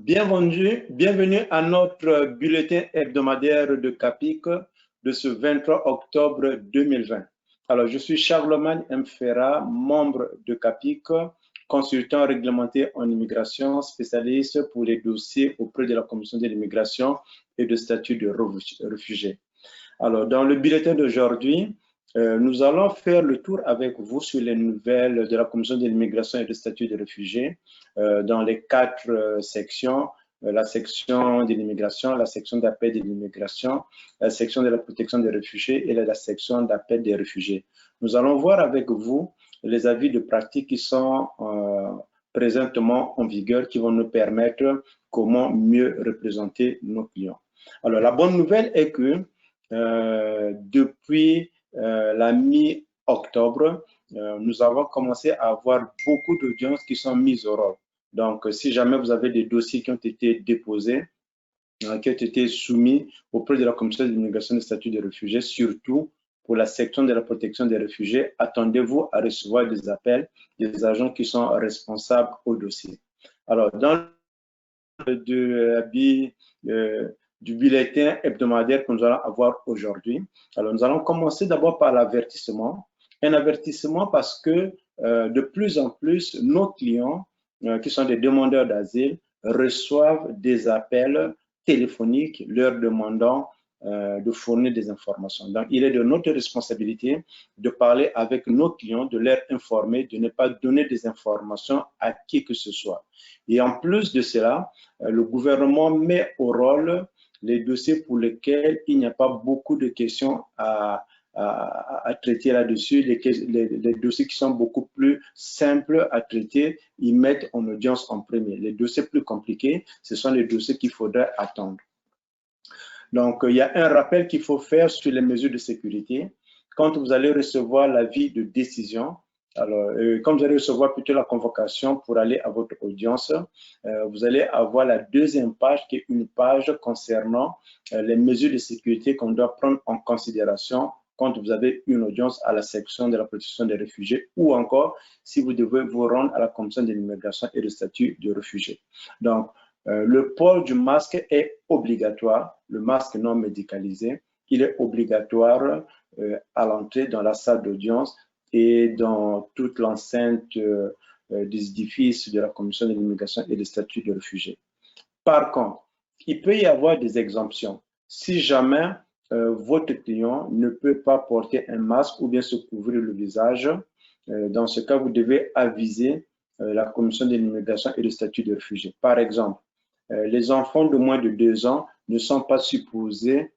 Bienvenue à notre bulletin hebdomadaire de CAPIC de ce 23 octobre 2020. Alors, je suis Charlemagne Mfera, membre de CAPIC, consultant réglementé en immigration, spécialiste pour les dossiers auprès de la Commission de l'immigration et de statut de réfugié. Alors, dans le bulletin d'aujourd'hui, nous allons faire le tour avec vous sur les nouvelles de la Commission de l'immigration et de statut de réfugié dans les 4 sections, la section de l'immigration, la section d'appel de l'immigration, la section de la protection des réfugiés et la section d'appel des réfugiés. Nous allons voir avec vous les avis de pratique qui sont présentement en vigueur, qui vont nous permettre comment mieux représenter nos clients. Alors, la bonne nouvelle est que depuis la mi-octobre, nous avons commencé à avoir beaucoup d'audiences qui sont mises au rôle. Donc, si jamais vous avez des dossiers qui ont été déposés, qui ont été soumis auprès de la Commission de l'immigration et du statut de réfugiés, surtout pour la section de la protection des réfugiés, attendez-vous à recevoir des appels des agents qui sont responsables au dossier. Alors, dans du bulletin hebdomadaire que nous allons avoir aujourd'hui. Alors, nous allons commencer d'abord par l'avertissement. Un avertissement parce que de plus en plus, nos clients qui sont des demandeurs d'asile reçoivent des appels téléphoniques leur demandant de fournir des informations. Donc, il est de notre responsabilité de parler avec nos clients, de leur informer, de ne pas donner des informations à qui que ce soit. Et en plus de cela, le gouvernement met au rôle les dossiers pour lesquels il n'y a pas beaucoup de questions à traiter là-dessus, les dossiers qui sont beaucoup plus simples à traiter, ils mettent en audience en premier. Les dossiers plus compliqués, ce sont les dossiers qu'il faudrait attendre. Donc, il y a un rappel qu'il faut faire sur les mesures de sécurité. Quand vous allez recevoir l'avis de décision, alors, quand vous allez recevoir plutôt la convocation pour aller à votre audience, vous allez avoir la deuxième page qui est une page concernant les mesures de sécurité qu'on doit prendre en considération quand vous avez une audience à la section de la protection des réfugiés ou encore si vous devez vous rendre à la commission de l'immigration et du statut de réfugié. Donc, le port du masque est obligatoire, le masque non médicalisé, il est obligatoire à l'entrée dans la salle d'audience et dans toute l'enceinte des édifices de la Commission de l'immigration et des statuts de réfugiés. Par contre, il peut y avoir des exemptions. Si jamais votre client ne peut pas porter un masque ou bien se couvrir le visage, dans ce cas, vous devez aviser la Commission de l'immigration et des statuts de réfugiés. Par exemple, les enfants de moins de 2 ans ne sont pas supposés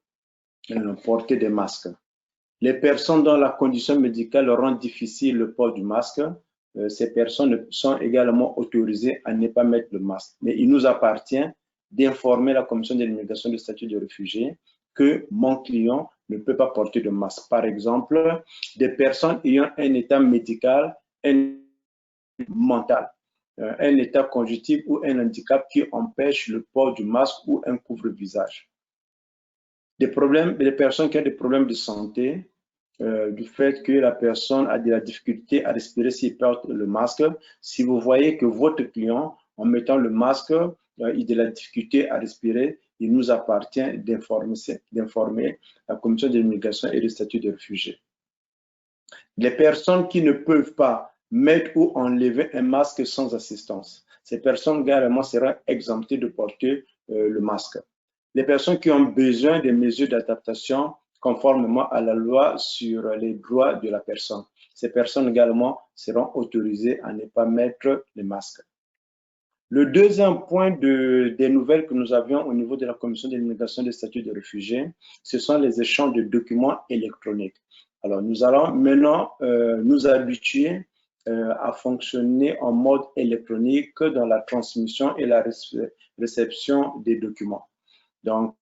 porter des masques. Les personnes dont la condition médicale rend difficile le port du masque, ces personnes sont également autorisées à ne pas mettre le masque. Mais il nous appartient d'informer la Commission de l'immigration et du statut de réfugié que mon client ne peut pas porter de masque. Par exemple, des personnes ayant un état médical, un mental, un état conjonctif ou un handicap qui empêche le port du masque ou un couvre-visage. Des personnes qui ont des problèmes de santé, du fait que la personne a de la difficulté à respirer s'il porte le masque. Si vous voyez que votre client, en mettant le masque, il a de la difficulté à respirer, il nous appartient d'informer la Commission de l'immigration et du statut de réfugié. Les personnes qui ne peuvent pas mettre ou enlever un masque sans assistance, ces personnes également seront exemptées de porter le masque. Les personnes qui ont besoin de mesures d'adaptation conformément à la loi sur les droits de la personne. Ces personnes également seront autorisées à ne pas mettre les masques. Le deuxième point des nouvelles que nous avions au niveau de la Commission de l'immigration et des statuts de réfugiés, ce sont les échanges de documents électroniques. Alors, nous allons maintenant nous habituer à fonctionner en mode électronique dans la transmission et la réception des documents. Donc,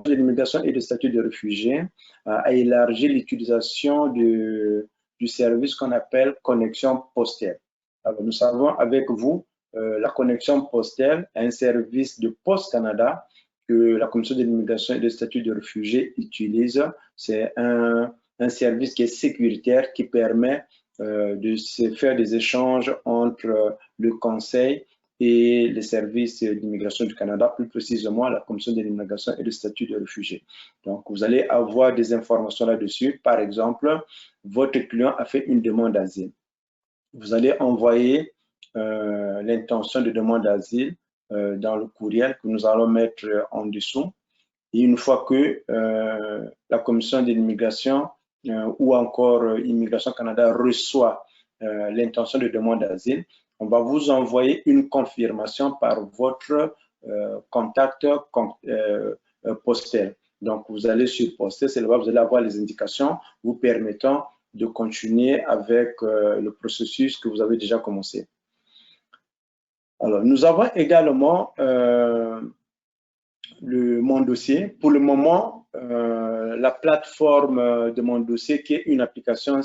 de l'immigration et du statut de réfugié a élargi l'utilisation du service qu'on appelle connexion postale. Alors, nous savons avec vous, la connexion postale est un service de Post Canada que la Commission de l'immigration et du statut de réfugié utilise. C'est un service qui est sécuritaire, qui permet de se faire des échanges entre le conseil et les services d'immigration du Canada, plus précisément la Commission de l'immigration et du statut de réfugié. Donc, vous allez avoir des informations là-dessus. Par exemple, votre client a fait une demande d'asile. Vous allez envoyer l'intention de demande d'asile dans le courriel que nous allons mettre en dessous. Et une fois que la Commission de l'immigration ou encore Immigration Canada reçoit l'intention de demande d'asile, on va vous envoyer une confirmation par votre contact postal. Donc, vous allez sur postal, c'est là-bas vous allez avoir les indications vous permettant de continuer avec le processus que vous avez déjà commencé. Alors, nous avons également mon dossier. Pour le moment, la plateforme de mon dossier, qui est une application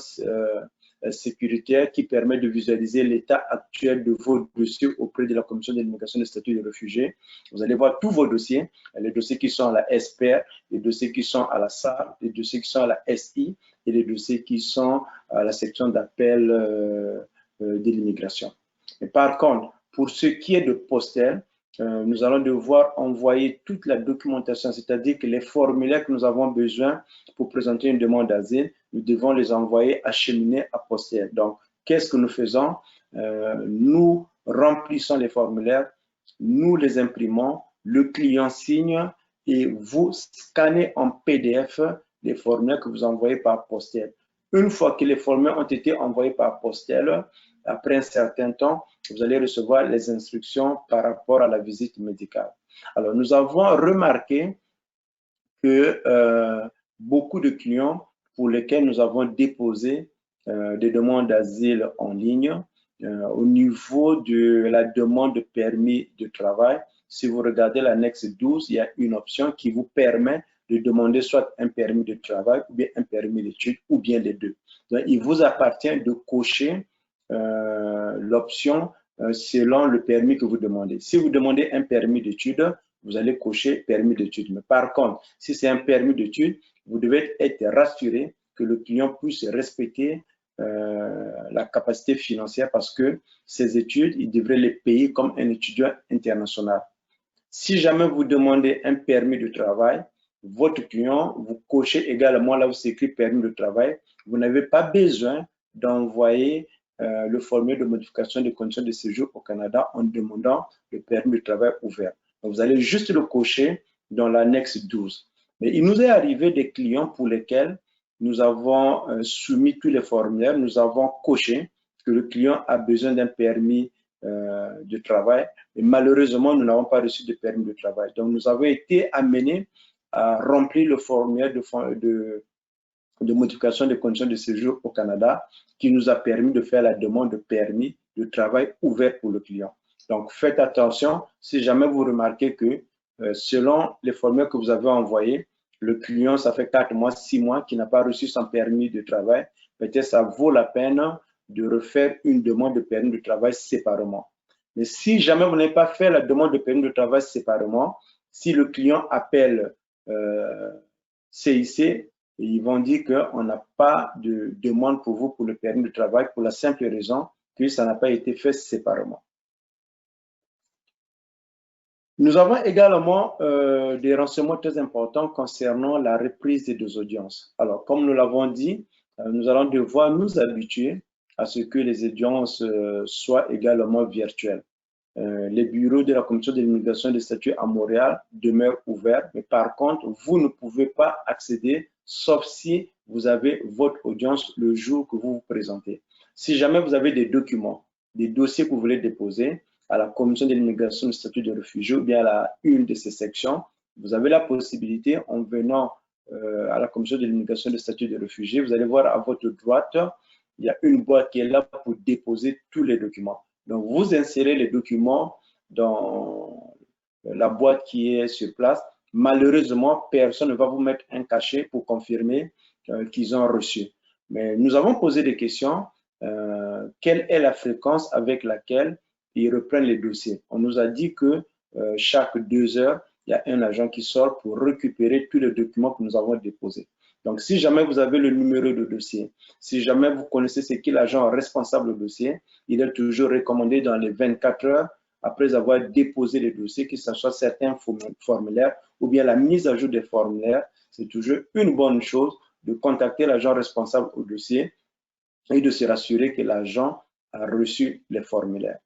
sécuritaire qui permet de visualiser l'état actuel de vos dossiers auprès de la Commission de l'immigration et du statut de réfugiés. Vous allez voir tous vos dossiers, les dossiers qui sont à la SPR, les dossiers qui sont à la SAR, les dossiers qui sont à la SI et les dossiers qui sont à la section d'appel de l'immigration. Par contre, pour ce qui est de postel, nous allons devoir envoyer toute la documentation, c'est-à-dire que les formulaires que nous avons besoin pour présenter une demande d'asile, nous devons les envoyer acheminer à postel. Donc, qu'est-ce que nous faisons? Nous remplissons les formulaires, nous les imprimons, le client signe et vous scannez en PDF les formulaires que vous envoyez par postel. Une fois que les formulaires ont été envoyés par postel, après un certain temps, vous allez recevoir les instructions par rapport à la visite médicale. Alors, nous avons remarqué que beaucoup de clients pour lesquels nous avons déposé des demandes d'asile en ligne, au niveau de la demande de permis de travail, si vous regardez l'annexe 12, il y a une option qui vous permet de demander soit un permis de travail ou bien un permis d'études ou bien les deux. Donc, il vous appartient de cocher l'option selon le permis que vous demandez. Si vous demandez un permis d'études, vous allez cocher permis d'études. Mais par contre, si c'est un permis d'études, vous devez être rassuré que le client puisse respecter la capacité financière parce que ces études, il devrait les payer comme un étudiant international. Si jamais vous demandez un permis de travail, votre client, vous cochez également là où c'est écrit permis de travail. Vous n'avez pas besoin d'envoyer le formulaire de modification des conditions de séjour au Canada en demandant le permis de travail ouvert. Donc, vous allez juste le cocher dans l'annexe 12. Mais il nous est arrivé des clients pour lesquels nous avons soumis tous les formulaires, nous avons coché que le client a besoin d'un permis de travail. Et malheureusement, nous n'avons pas reçu de permis de travail. Donc, nous avons été amenés à remplir le formulaire de modification des conditions de séjour au Canada qui nous a permis de faire la demande de permis de travail ouvert pour le client. Donc, faites attention si jamais vous remarquez que selon les formulaires que vous avez envoyés, le client, ça fait 4 mois, 6 mois qu'il n'a pas reçu son permis de travail. Peut-être ça vaut la peine de refaire une demande de permis de travail séparément. Mais si jamais vous n'avez pas fait la demande de permis de travail séparément, si le client appelle CIC, ils vont dire qu'on n'a pas de demande pour vous pour le permis de travail pour la simple raison que ça n'a pas été fait séparément. Nous avons également des renseignements très importants concernant la reprise des audiences. Alors, comme nous l'avons dit, nous allons devoir nous habituer à ce que les audiences soient également virtuelles. Les bureaux de la Commission de l'immigration et des statuts à Montréal demeurent ouverts, mais par contre, vous ne pouvez pas accéder sauf si vous avez votre audience le jour que vous vous présentez. Si jamais vous avez des documents, des dossiers que vous voulez déposer à la Commission de l'immigration et du statut de réfugié ou bien à une de ces sections, vous avez la possibilité, en venant à la Commission de l'immigration et du statut de réfugié, vous allez voir à votre droite, il y a une boîte qui est là pour déposer tous les documents. Donc, vous insérez les documents dans la boîte qui est sur place. Malheureusement, personne ne va vous mettre un cachet pour confirmer qu'ils ont reçu. Mais nous avons posé des questions. Quelle est la fréquence avec laquelle ils reprennent les dossiers? On nous a dit que chaque 2 heures, il y a un agent qui sort pour récupérer tous les documents que nous avons déposés. Donc, si jamais vous avez le numéro de dossier, si jamais vous connaissez c'est qui l'agent responsable du dossier, il est toujours recommandé dans les 24 heures après avoir déposé les dossiers, que ce soit certains formulaires ou bien la mise à jour des formulaires, c'est toujours une bonne chose de contacter l'agent responsable au dossier et de se rassurer que l'agent a reçu les formulaires.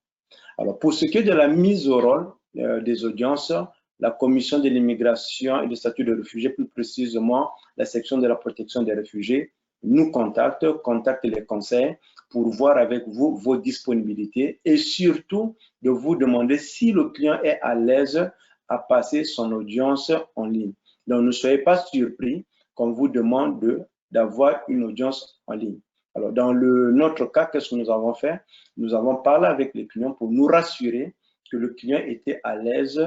Alors, pour ce qui est de la mise au rôle des audiences, la Commission de l'immigration et du statut de réfugié, plus précisément la section de la protection des réfugiés, nous contacte les conseils pour voir avec vous vos disponibilités et surtout de vous demander si le client est à l'aise à passer son audience en ligne. Donc, ne soyez pas surpris qu'on vous demande d'avoir une audience en ligne. Alors, dans notre cas, qu'est-ce que nous avons fait? Nous avons parlé avec les clients pour nous rassurer que le client était à l'aise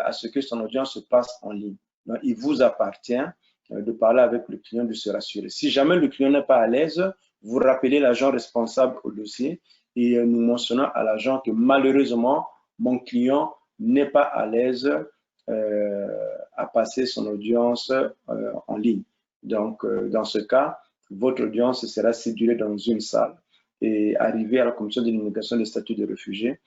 à ce que son audience se passe en ligne. Donc, il vous appartient de parler avec le client, de se rassurer. Si jamais le client n'est pas à l'aise, vous rappelez l'agent responsable au dossier et nous mentionnons à l'agent que malheureusement, mon client n'est pas à l'aise à passer son audience en ligne. Donc, dans ce cas, votre audience sera cédulée dans une salle et arrivé à la commission de l'immigration des statuts de réfugiés,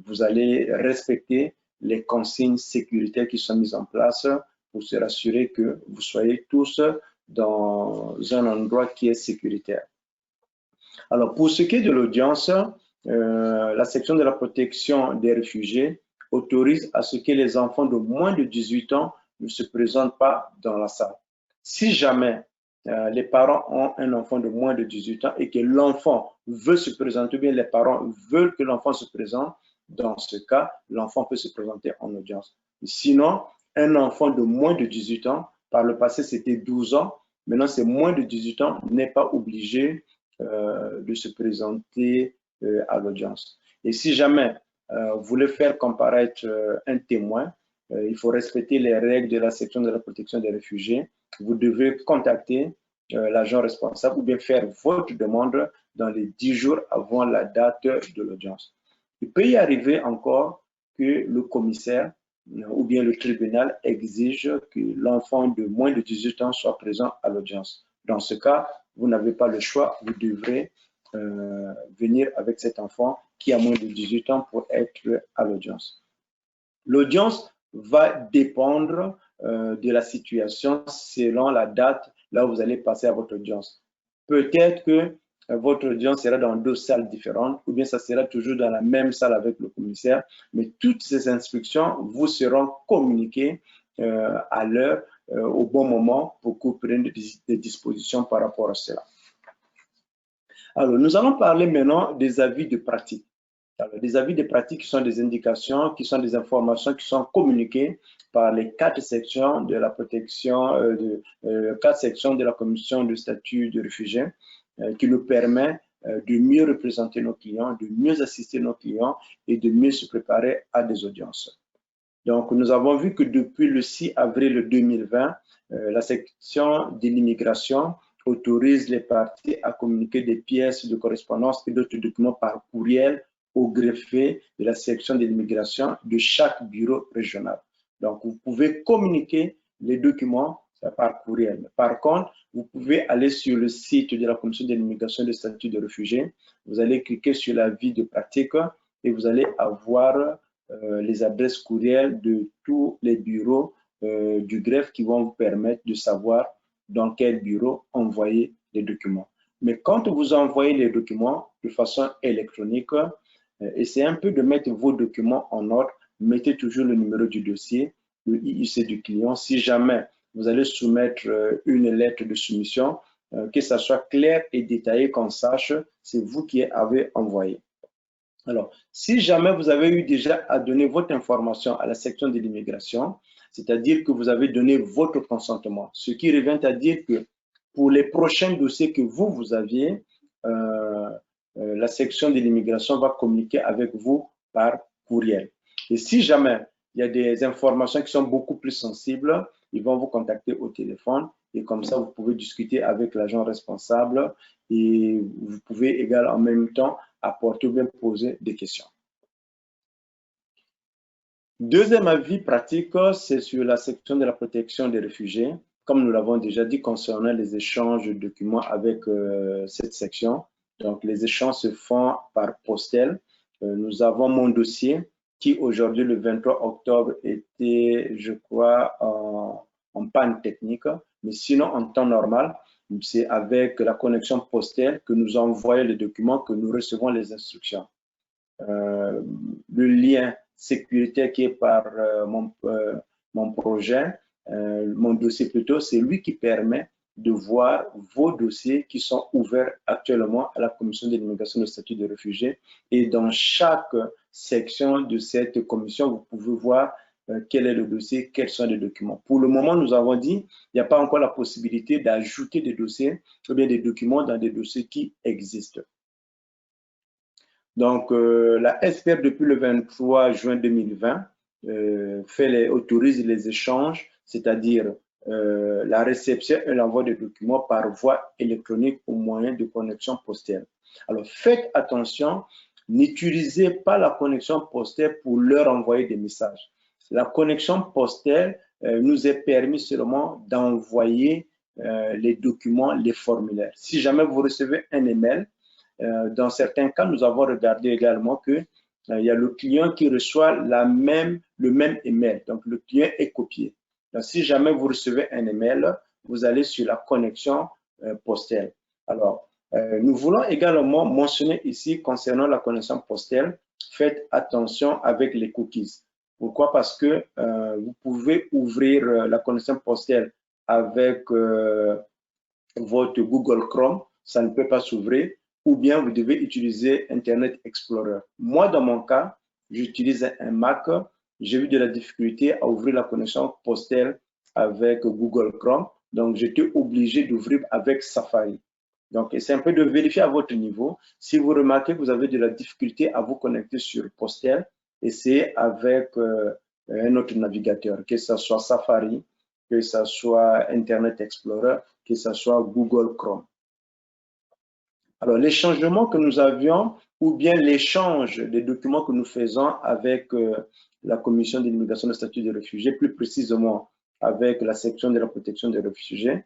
vous allez respecter les consignes sécuritaires qui sont mises en place pour se rassurer que vous soyez tous dans un endroit qui est sécuritaire. Alors, pour ce qui est de l'audience, la section de la protection des réfugiés autorise à ce que les enfants de moins de 18 ans ne se présentent pas dans la salle. Si jamais les parents ont un enfant de moins de 18 ans et que l'enfant veut se présenter, ou bien les parents veulent que l'enfant se présente, dans ce cas, l'enfant peut se présenter en audience. Sinon, un enfant de moins de 18 ans, par le passé c'était 12 ans, maintenant c'est moins de 18 ans, n'est pas obligé de se présenter à l'audience. Et si jamais vous voulez faire comparaître un témoin, il faut respecter les règles de la section de la protection des réfugiés. Vous devez contacter l'agent responsable ou bien faire votre demande dans les 10 jours avant la date de l'audience. Il peut y arriver encore que le commissaire ou bien le tribunal exige que l'enfant de moins de 18 ans soit présent à l'audience. Dans ce cas, vous n'avez pas le choix, vous devrez venir avec cet enfant qui a moins de 18 ans pour être à l'audience. L'audience va dépendre de la situation selon la date là où vous allez passer à votre audience. Peut-être que votre audience sera dans 2 salles différentes ou bien ça sera toujours dans la même salle avec le commissaire, mais toutes ces instructions vous seront communiquées à l'heure, au bon moment pour que vous preniez des dispositions par rapport à cela. Alors, nous allons parler maintenant des avis de pratique. Alors, des avis de pratique qui sont des indications, qui sont des informations qui sont communiquées par les 4 sections de la protection, 4 sections de la commission de statut de réfugié, qui nous permet de mieux représenter nos clients, de mieux assister nos clients et de mieux se préparer à des audiences. Donc, nous avons vu que depuis le 6 avril 2020, la section de l'immigration autorise les parties à communiquer des pièces de correspondance et d'autres documents par courriel au greffier de la section de l'immigration de chaque bureau régional. Donc, vous pouvez communiquer les documents par courriel. Par contre, vous pouvez aller sur le site de la commission de l'immigration et des statuts de réfugiés. Vous allez cliquer sur l'avis de pratique et vous allez avoir les adresses courriel de tous les bureaux du greffe qui vont vous permettre de savoir dans quel bureau envoyer les documents. Mais quand vous envoyez les documents de façon électronique, essayez un peu de mettre vos documents en ordre. Mettez toujours le numéro du dossier, le IUC du client. Si jamais vous allez soumettre une lettre de soumission, que ça soit clair et détaillé, qu'on sache, c'est vous qui avez envoyé. Alors, si jamais vous avez eu déjà à donner votre information à la section de l'immigration, c'est-à-dire que vous avez donné votre consentement, ce qui revient à dire que pour les prochains dossiers que vous aviez, la section de l'immigration va communiquer avec vous par courriel. Et si jamais il y a des informations qui sont beaucoup plus sensibles, ils vont vous contacter au téléphone et comme ça, vous pouvez discuter avec l'agent responsable et vous pouvez également en même temps apporter ou bien poser des questions. Deuxième avis pratique, c'est sur la section de la protection des réfugiés. Comme nous l'avons déjà dit concernant les échanges de documents avec cette section, donc les échanges se font par postel Nous avons mon dossier qui aujourd'hui, le 23 octobre, était, je crois, en panne technique. Mais sinon, en temps normal, c'est avec la connexion postale que nous envoyons les documents, que nous recevons les instructions. Le lien sécuritaire qui est par mon projet, mon dossier plutôt, c'est lui qui permet de voir vos dossiers qui sont ouverts actuellement à la Commission de l'immigration et du statut de réfugié. Et dans chaque section de cette commission, vous pouvez voir quel est le dossier, quels sont les documents. Pour le moment, nous avons dit il n'y a pas encore la possibilité d'ajouter des dossiers ou bien des documents dans des dossiers qui existent. Donc, la SPR, depuis le 23 juin 2020, autorise les échanges, c'est-à-dire la réception et l'envoi de documents par voie électronique au moyen de connexion postale. Alors, faites attention, n'utilisez pas la connexion postale pour leur envoyer des messages. La connexion postale nous est permis seulement d'envoyer les documents, les formulaires. Si jamais vous recevez un email, dans certains cas, nous avons regardé également qu'il y a le client qui reçoit le même email. Donc, le client est copié. Donc, si jamais vous recevez un email, vous allez sur la connexion postale. Alors, nous voulons également mentionner ici, concernant la connexion postale, faites attention avec les cookies. Pourquoi? Parce que vous pouvez ouvrir la connexion postale avec votre Google Chrome, ça ne peut pas s'ouvrir, ou bien vous devez utiliser Internet Explorer. Moi, dans mon cas, j'utilise un Mac, j'ai eu de la difficulté à ouvrir la connexion postale avec Google Chrome, donc j'étais obligé d'ouvrir avec Safari. Donc, c'est un peu de vérifier à votre niveau. Si vous remarquez que vous avez de la difficulté à vous connecter sur Postel, essayez avec un autre navigateur, que ce soit Safari, que ce soit Internet Explorer, que ce soit Google Chrome. Alors, les changements que nous avions, ou bien l'échange des documents que nous faisons avec la Commission de l'immigration et du statut des réfugiés, plus précisément avec la section de la protection des réfugiés,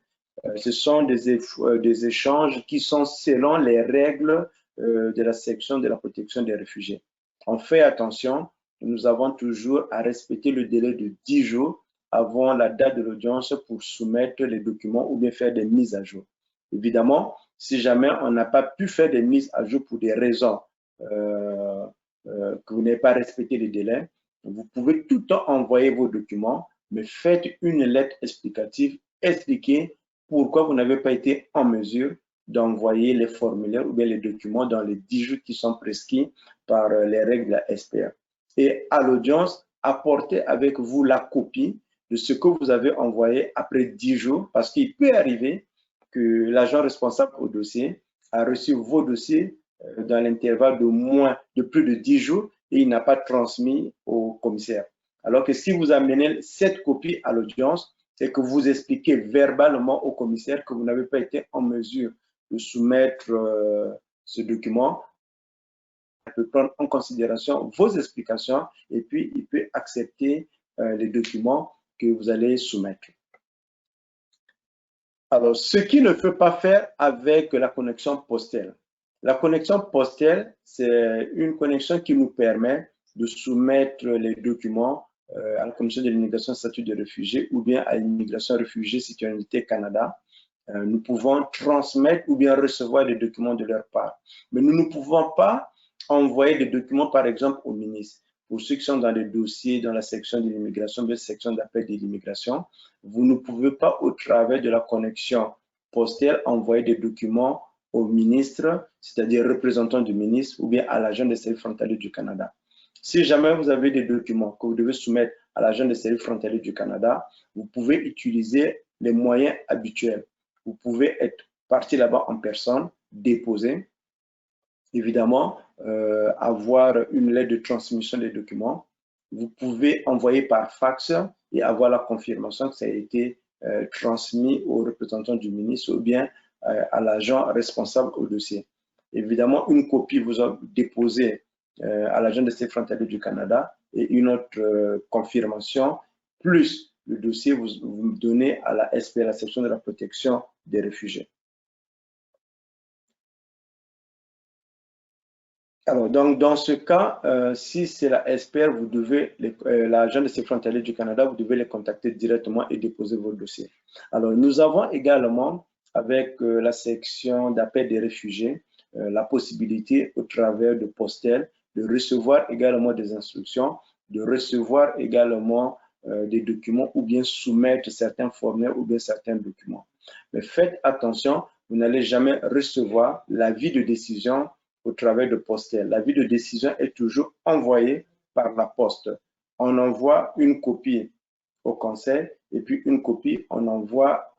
ce sont des échanges qui sont selon les règles de la section de la protection des réfugiés. On fait attention, nous avons toujours à respecter le délai de 10 jours avant la date de l'audience pour soumettre les documents ou bien faire des mises à jour. Évidemment, si jamais on n'a pas pu faire des mises à jour pour des raisons que vous n'avez pas respecté les délais, vous pouvez tout le temps envoyer vos documents, mais faites une lettre explicative, expliquez pourquoi vous n'avez pas été en mesure d'envoyer les formulaires ou bien les documents dans les 10 jours qui sont prescrits par les règles de la SPR. Et à l'audience, apportez avec vous la copie de ce que vous avez envoyé après 10 jours, parce qu'il peut arriver que l'agent responsable au dossier a reçu vos dossiers dans l'intervalle de plus de 10 jours et il n'a pas transmis au commissaire. Alors que si vous amenez cette copie à l'audience, c'est que vous expliquez verbalement au commissaire que vous n'avez pas été en mesure de soumettre ce document. Il peut prendre en considération vos explications et puis il peut accepter les documents que vous allez soumettre. Alors, ce qu'il ne peut pas faire avec la connexion postale. La connexion postale, c'est une connexion qui nous permet de soumettre les documents à la Commission de l'immigration et du statut de réfugié ou bien à l'immigration réfugiée Citoyenneté Canada. Nous pouvons transmettre ou bien recevoir des documents de leur part. Mais nous ne pouvons pas envoyer des documents, par exemple, au ministre. Pour ceux qui sont dans les dossiers, dans la section de l'immigration, la section d'appel de l'immigration, vous ne pouvez pas, au travers de la connexion postale, envoyer des documents au ministre, c'est-à-dire représentant du ministre, ou bien à l'agent des services frontaliers du Canada. Si jamais vous avez des documents que vous devez soumettre à l'agent des services frontaliers du Canada, vous pouvez utiliser les moyens habituels. Vous pouvez être parti là-bas en personne, déposer, évidemment, avoir une lettre de transmission des documents. Vous pouvez envoyer par fax et avoir la confirmation que ça a été transmis au représentant du ministre ou bien à l'agent responsable au dossier. Évidemment, une copie vous a déposé à l'agent des services frontaliers du Canada et une autre confirmation, plus le dossier vous donnez à la SP, la section de la protection des réfugiés. Alors, donc, dans ce cas, si c'est la SPR, vous devez, l'agent de sécurité frontalière du Canada, vous devez les contacter directement et déposer votre dossier. Alors, nous avons également, avec la section d'appel des réfugiés, la possibilité, au travers de Postel, de recevoir également des instructions, de recevoir également des documents ou bien soumettre certains formulaires ou bien certains documents. Mais faites attention, vous n'allez jamais recevoir l'avis de décision au travers de Postel. L'avis de décision est toujours envoyé par la poste. On envoie une copie au conseil et puis une copie, on envoie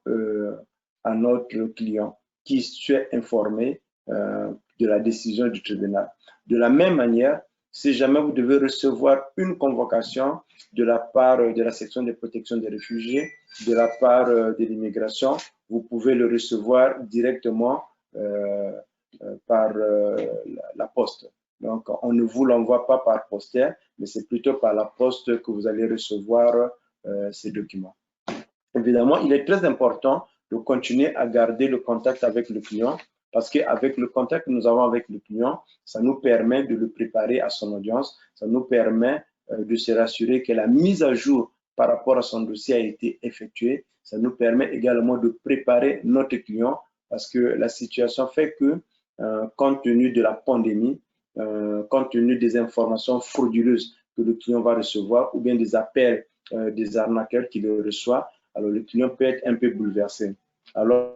à notre client qui soit informé de la décision du tribunal. De la même manière, si jamais vous devez recevoir une convocation de la part de la section de protection des réfugiés, de la part de l'immigration, vous pouvez le recevoir directement par la poste. Donc, on ne vous l'envoie pas par poster, mais c'est plutôt par la poste que vous allez recevoir ces documents. Évidemment, il est très important de continuer à garder le contact avec le client parce qu'avec le contact que nous avons avec le client, ça nous permet de le préparer à son audience, ça nous permet de se rassurer que la mise à jour par rapport à son dossier a été effectuée, ça nous permet également de préparer notre client parce que la situation fait que, compte tenu de la pandémie, compte tenu des informations frauduleuses que le client va recevoir ou bien des appels des arnaqueurs qu'il reçoit, alors le client peut être un peu bouleversé. Alors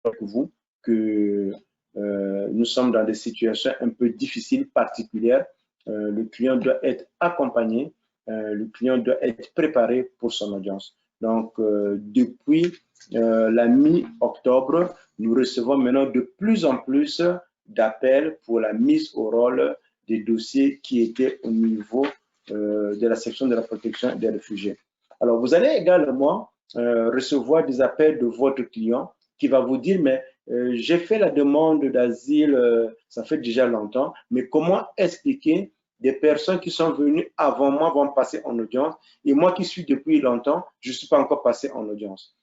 que vous, que nous sommes dans des situations un peu difficiles, particulières, le client doit être accompagné, le client doit être préparé pour son audience. Donc, depuis la mi-octobre, nous recevons maintenant de plus en plus d'appels pour la mise au rôle des dossiers qui étaient au niveau de la section de la protection des réfugiés. Alors, vous allez également recevoir des appels de votre client qui va vous dire, mais j'ai fait la demande d'asile, ça fait déjà longtemps, mais comment expliquer des personnes qui sont venues avant moi vont passer en audience et moi qui suis depuis longtemps, je ne suis pas encore passé en audience.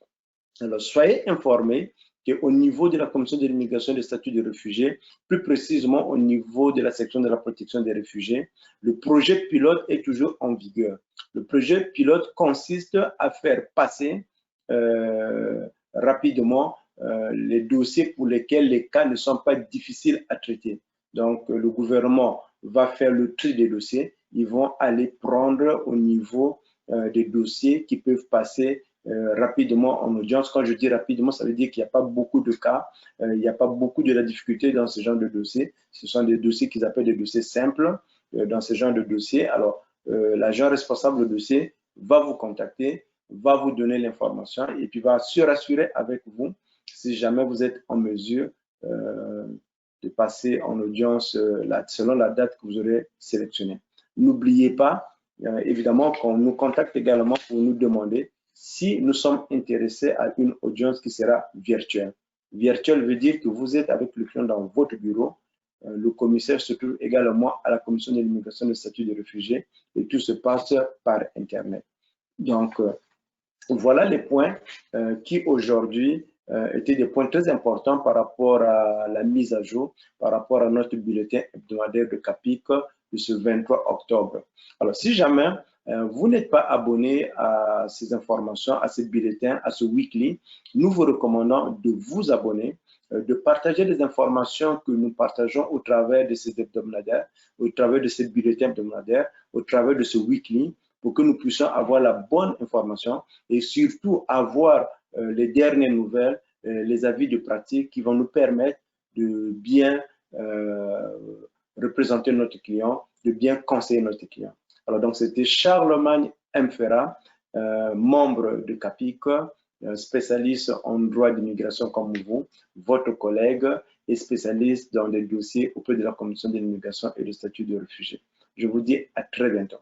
Alors, soyez informés qu'au niveau de la Commission de l'immigration et des statuts de réfugiés, plus précisément au niveau de la section de la protection des réfugiés, le projet pilote est toujours en vigueur. Le projet pilote consiste à faire passer rapidement les dossiers pour lesquels les cas ne sont pas difficiles à traiter. Donc, le gouvernement va faire le tri des dossiers. Ils vont aller prendre au niveau des dossiers qui peuvent passer rapidement en audience. Quand je dis rapidement, ça veut dire qu'il n'y a pas beaucoup de cas, il n'y a pas beaucoup de la difficulté dans ce genre de dossiers. Ce sont des dossiers qu'ils appellent des dossiers simples dans ce genre de dossiers. Alors, l'agent responsable du dossier va vous contacter, va vous donner l'information et puis va se rassurer avec vous si jamais vous êtes en mesure de passer en audience selon la date que vous aurez sélectionnée. N'oubliez pas, évidemment, qu'on nous contacte également pour nous demander si nous sommes intéressés à une audience qui sera virtuelle. Virtuelle veut dire que vous êtes avec le client dans votre bureau. Le commissaire se trouve également à la commission de l'immigration et des statuts de réfugiés et tout se passe par Internet. Donc, voilà les points qui aujourd'hui étaient des points très importants par rapport à la mise à jour, par rapport à notre bulletin hebdomadaire de CAPIC de ce 23 octobre. Alors, si jamais vous n'êtes pas abonné à ces informations, à ces bulletins, à ce weekly, nous vous recommandons de vous abonner, de partager les informations que nous partageons au travers de ces hebdomadaires, au travers de ces bulletins hebdomadaires, au travers de ce weekly, pour que nous puissions avoir la bonne information et surtout avoir les dernières nouvelles, les avis de pratique qui vont nous permettre de bien représenter notre client, de bien conseiller notre client. Alors, donc, c'était Charlemagne Mfera, membre de CAPIC, spécialiste en droit d'immigration comme vous, votre collègue et spécialiste dans les dossiers auprès de la Commission de l'immigration et du statut de réfugié. Je vous dis à très bientôt.